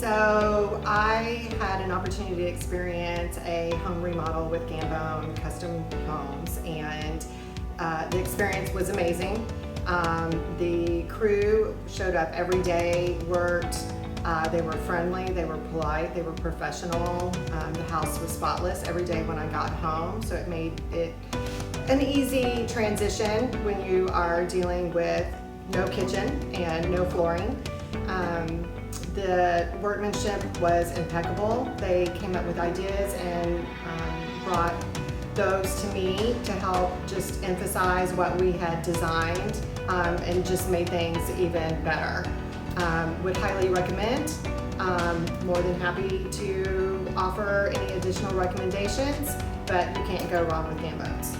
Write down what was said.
So I had an opportunity to experience a home remodel with Gambone Custom Homes, and the experience was amazing. The crew showed up every day, worked. They were friendly, they were polite, they were professional. The house was spotless every day when I got home, so it made it an easy transition when you are dealing with no kitchen and no flooring. The workmanship was impeccable. They came up with ideas and brought those to me to help just emphasize what we had designed and just made things even better. Would highly recommend. More than happy to offer any additional recommendations, but you can't go wrong with Gambones.